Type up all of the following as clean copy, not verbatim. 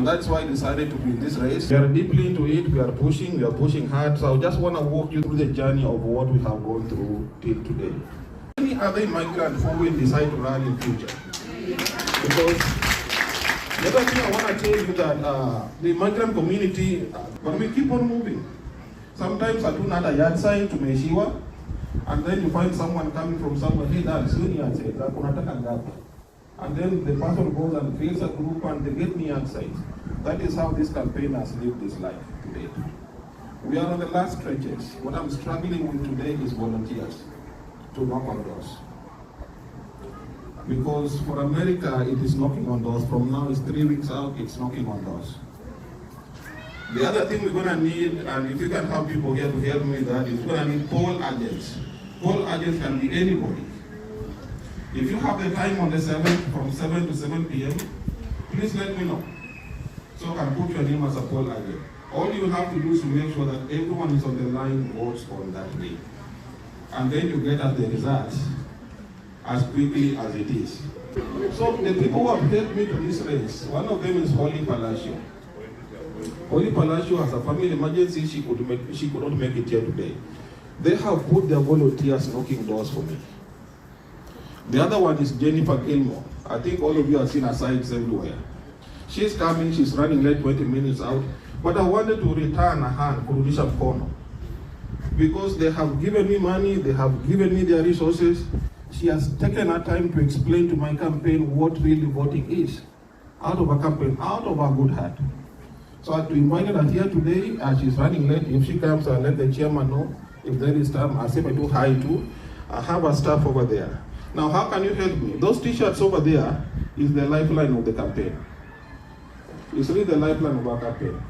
And that's why I decided to be in this race. We are deeply into it, we are pushing hard. So I just want to walk you through the journey of what we have gone through till today. Any other immigrant who will decide to run in future? Because the other thing I want to tell you that the immigrant community, but we keep on moving. Sometimes I do another yard sign to Meshiwa, and then you find someone coming from somewhere, hey, that's yard sign, and then the person goes and creates a group and they get me yard signs. That is how this campaign has lived this life today. We are on the last stretches. What I'm struggling with today is volunteers to knock on doors. Because for America, it is knocking on doors. From now, it's 3 weeks out, it's knocking on doors. The other thing we're going to need, and if you can have people here to help me with that, is we're going to need poll agents. Poll agents can be anybody. If you have the time on the 7th, from 7 to 7 p.m., please let me know. So I can put your name as a poll agent. All you have to do is to make sure that everyone is on the line votes on that day. And then you get us the results as quickly as it is. So the people who have helped me to this race, one of them is Holy Palacio. Holy Palacio has a family emergency, she could not make it here today. They have put their volunteers knocking doors for me. The other one is Jennifer Gilmore. I think all of you have seen her signs everywhere. She's coming, she's running late 20 minutes out, but I wanted to return a hand, kurudisha mkono. Because they have given me money, they have given me their resources. She has taken her time to explain to my campaign what really voting is. Out of a campaign, out of her good heart. So I had to invite her here today, as she's running late. If she comes, I'll let the chairman know. If there is time, I'll say I do hi too. I have a staff over there. Now, how can you help me? Those t-shirts over there is the lifeline of the campaign. It's really the lifeline of our campaign.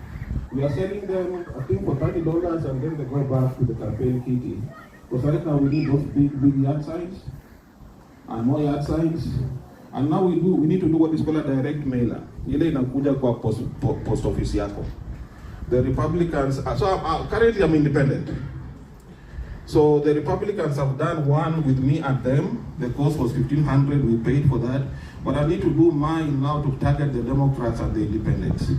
We are selling them, I think, for $30, and then they go back to the campaign kitty. Because right now we need those big yard signs, and more yard signs. And now we need to do what is called a direct mailer. Ile inakuja kwa post office yako. The Republicans, currently I'm independent. So the Republicans have done one with me and them. The cost was $1,500, we paid for that. But I need to do mine now to target the Democrats and the independents.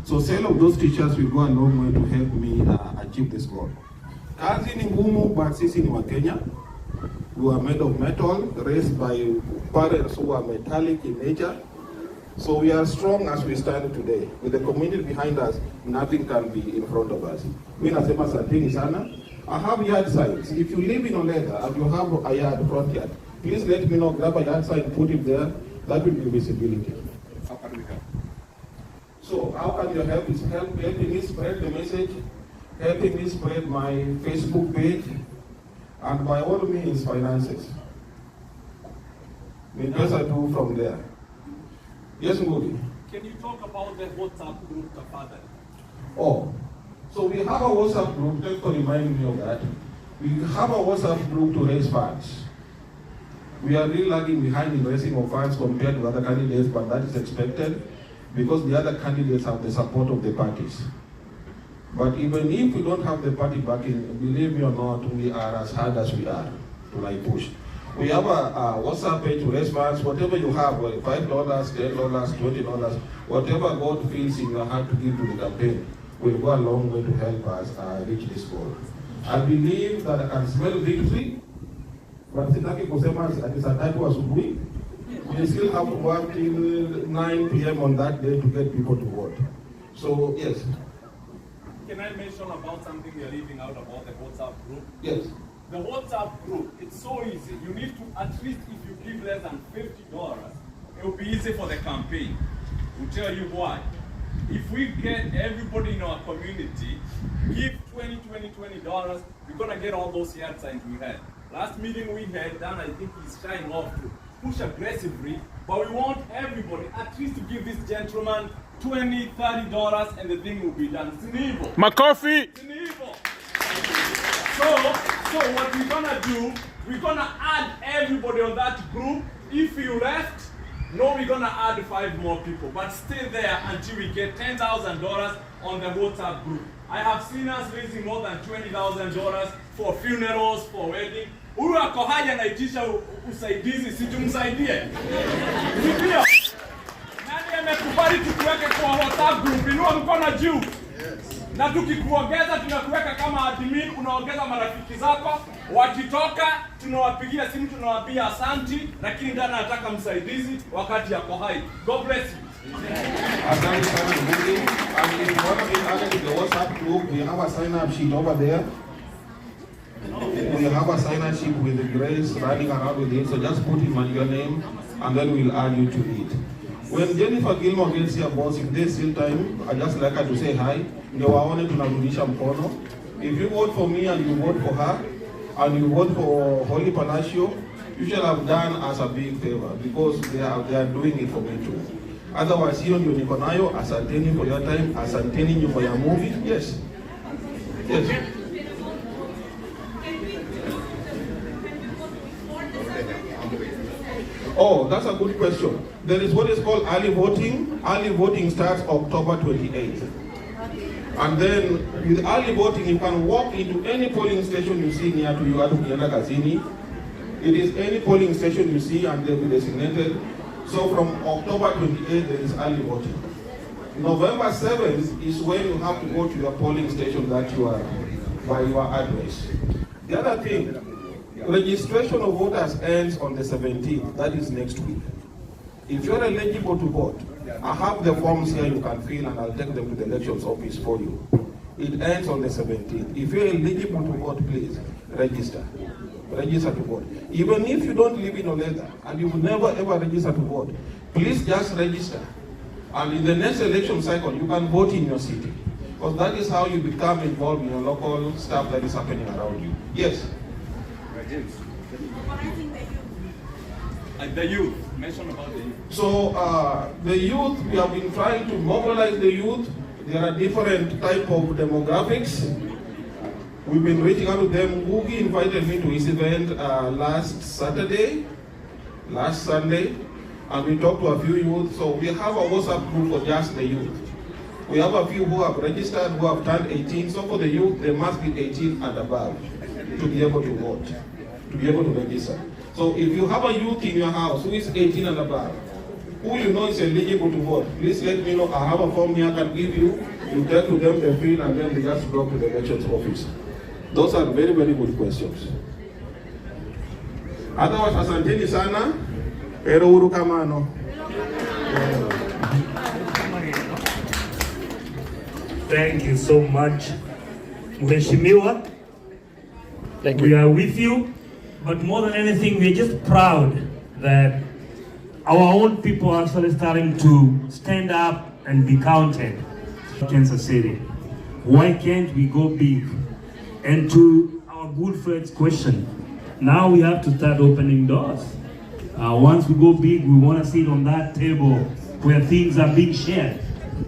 So sale of those t-shirts will go a long way to help me achieve this goal. Kazi ni ngumu, but sisi ni wa Kenya. We are made of metal, raised by parents who are metallic in nature. So we are strong as we stand today. With the community behind us, nothing can be in front of us. Mimi nasema asanteni sana. I have yard signs. If you live in Olathe and you have a yard, front yard, please let me know, grab a yard sign, put it there. That will be visibility. How can we help? So how can you help? It's helping me spread the message, helping me spread my Facebook page, and by all means, finances. The best I do from there. Yes, Ngudi? Can you talk about the WhatsApp group, Father? Oh, so we have a WhatsApp group, thanks for reminding me of that. We have a WhatsApp group to raise funds. We are really lagging behind in raising of funds compared to other candidates, but that is expected because the other candidates have the support of the parties. But even if we don't have the party backing, believe me or not, we are as hard as we are to push. We have a WhatsApp page to raise funds, whatever you have, $5, $10, $20, whatever God feels in your heart to give to the campaign will go a long way to help us reach this goal. I believe that I can smell victory, but sitaki kusema ati saa 3 asubuhi. We still have to work till 9 p.m. on that day to get people to vote. So, yes. Can I mention about something you're leaving out about the WhatsApp group? Yes. The WhatsApp group, it's so easy. You need to, at least if you give less than $50, it will be easy for the campaign. We'll tell you why. If we get everybody in our community, give $20, we're going to get all those yard signs we had. Last meeting we had, Dan, I think he's trying off to push aggressively, but we want everybody at least to give this gentleman $20, $30, and the thing will be done. It's an evil. My coffee! It's an evil. So what we're gonna do, we're gonna add everybody on that group. If you left, no, we're gonna add 5 more people, but stay there until we get $10,000 on the WhatsApp group. I have seen us raising more than $20,000 for funerals, for wedding. Uru ako haja anaitisha usaidizi, si tumsaidie. Ndio. Nani nimekubali tukuweke kwa WhatsApp group, inua mkono juu. Na tukikuongeza tunakuweka kama admin, unaongeza marafiki zako, wakitoka tunawapigia simu, tunawaambia asanti, lakini ndani anataka msaidizi wakati yako hai. God bless you. Asante sana Mbunge. And if you want to be added to the WhatsApp group, we have a sign-up sheet over there. We have a sign-up sheet with Grace running around with it, so just put in your name and then we'll add you to it. When Jennifer Gilmore gets here, boss, if there's still time, I just like her to say hi. Ndio waone tunarudisha mkono. If you vote for me and you vote for her, and you vote for Holy Palacio, you shall have done us a big favor because they are doing it for me too. Otherwise, hiyo ndio niko nayo. Asanteni for your time. Asanteni nyumba ya movie. Yes. Yes. Oh, that's a good question. There is what is called early voting. Early voting starts October 28th. And then with early voting, you can walk into any polling station you see near to you at Ukienda Kazini. It is any polling station you see and they'll be designated. So from October 28th, there is early voting. November 7th is when you have to go to your polling station that you are by your address. The other thing, registration of voters ends on the 17th, that is next week. If you're eligible to vote, I have the forms here you can fill and I'll take them to the elections office for you. It ends on the 17th. If you're eligible to vote, please register. Register to vote. Even if you don't live in Olathe and you've never ever registered to vote, please just register. And in the next election cycle, you can vote in your city. Because that is how you become involved in your local stuff that is happening around you. Yes? The youth. Mention about the youth. So the youth, we have been trying to mobilize the youth. There are different type of demographics. We've been reaching out to them. Gugi invited me to his event last Sunday, and we talked to a few youth. So we have a WhatsApp group for just the youth. We have a few who have registered, who have turned 18. So for the youth, they must be 18 and above to be able to vote, to be able to register. So if you have a youth in your house who is 18 and above, who you know is eligible to vote, please let me know. I have a form here I can give you. You take to them, they fill, and then they just go to the elections office. Those are very, very good questions. Otherwise, asanteni sana. Pero uru kamano. Thank you so much, Mheshimiwa. Thank you. We are with you, but more than anything, we're just proud that our own people are actually starting to stand up and be counted. Kansas City, why can't we go big? And to our good friend's question, now we have to start opening doors. Once we go big, we want to sit on that table where things are being shared.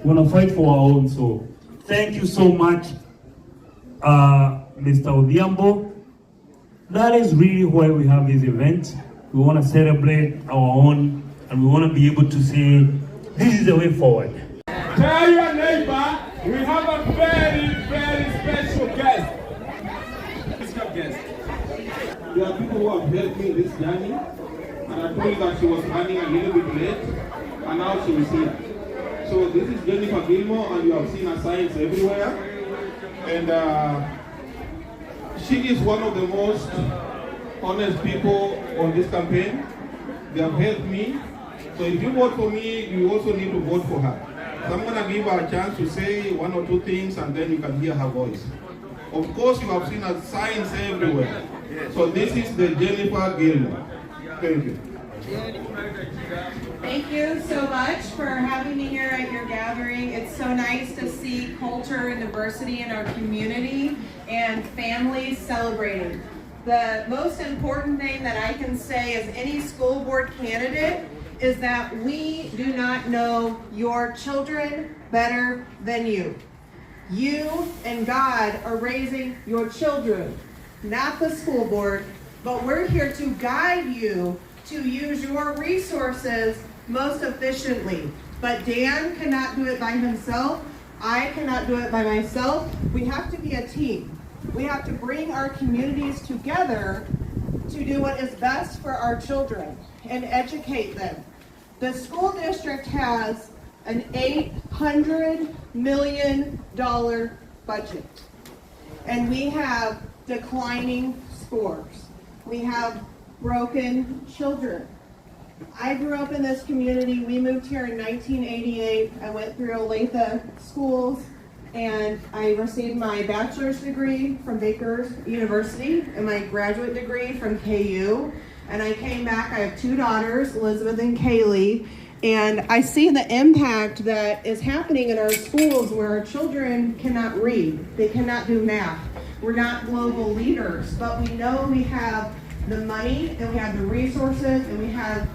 We want to fight for our own. So thank you so much, Mr. Odhiambo. That is really why we have this event. We want to celebrate our own, and we want to be able to say, this is the way forward. Tell your neighbor, we have a very, very special guest. There are people who have helped me in this journey, and I told you that she was running a little bit late, and now she is here. So this is Jennifer Gilmore, and you have seen her signs everywhere. And she is one of the most honest people on this campaign. They have helped me. So if you vote for me, you also need to vote for her. So I'm going to give her a chance to say one or two things, and then you can hear her voice. Of course, you have seen her signs everywhere. So this is the Jennifer Gilmore. Thank you. Thank you so much for having me here at your gathering. It's so nice to see culture and diversity in our community and families celebrating. The most important thing that I can say as any school board candidate is that we do not know your children better than you. You and God are raising your children, not the school board, but we're here to guide you to use your resources most efficiently. But Dan cannot do it by himself. I cannot do it by myself. We have to be a team. We have to bring our communities together to do what is best for our children and educate them. The school district has an $800 million budget. And we have declining scores. We have broken children. I grew up in this community. We moved here in 1988. I went through Olathe schools, and I received my bachelor's degree from Baker University and my graduate degree from KU. And I came back. I have two daughters, Elizabeth and Kaylee, and I see the impact that is happening in our schools where our children cannot read. They cannot do math. We're not global leaders, but we know we have the money and we have the resources and we have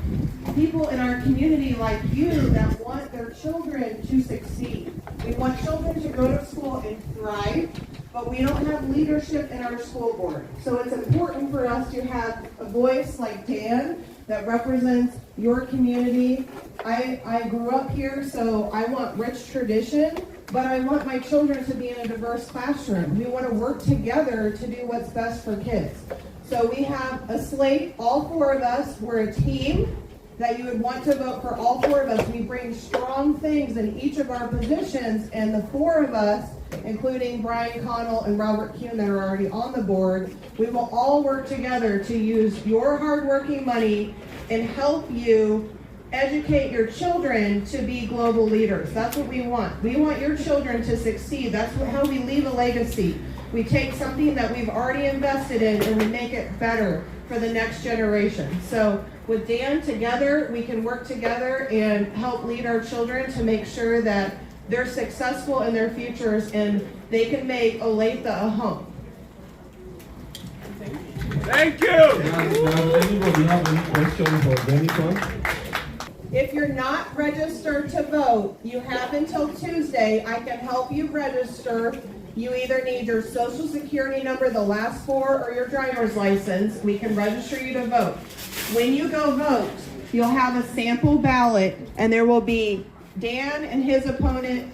people in our community like you that want their children to succeed. We want children to go to school and thrive, but we don't have leadership in our school board. So it's important for us to have a voice like Dan that represents your community. I grew up here, so I want rich tradition, but I want my children to be in a diverse classroom. We want to work together to do what's best for kids. So we have a slate, all four of us, we're a team that you would want to vote for all four of us. We bring strong things in each of our positions, and the four of us, including Brian Connell and Robert Kuhn that are already on the board, we will all work together to use your hardworking money and help you educate your children to be global leaders. That's what we want. We want your children to succeed. That's how we leave a legacy. We take something that we've already invested in and we make it better for the next generation. So with Dan, together, we can work together and help lead our children to make sure that they're successful in their futures and they can make Olathe a home. Thank you. Does anybody have any questions for Jennifer? If you're not registered to vote, you have until Tuesday. I can help you register. You either need your social security number, the last four, or your driver's license. We can register you to vote. When you go vote, you'll have a sample ballot, and there will be Dan and his opponent,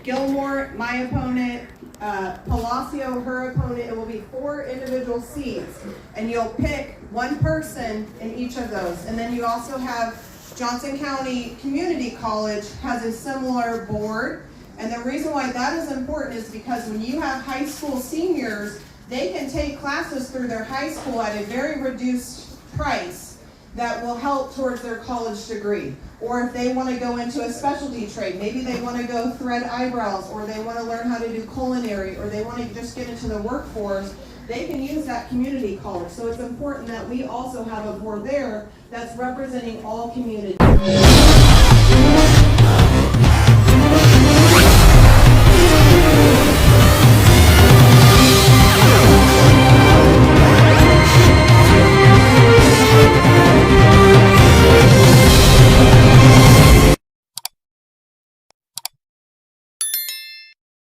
Gilmore, my opponent, Palacio, her opponent. It will be 4 individual seats, and you'll pick one person in each of those. And then you also have Johnson County Community College has a similar board. And the reason why that is important is because when you have high school seniors, they can take classes through their high school at a very reduced price that will help towards their college degree. Or if they want to go into a specialty trade, maybe they want to go thread eyebrows, or they want to learn how to do culinary, or they want to just get into the workforce, they can use that community college. So it's important that we also have a board there that's representing all communities.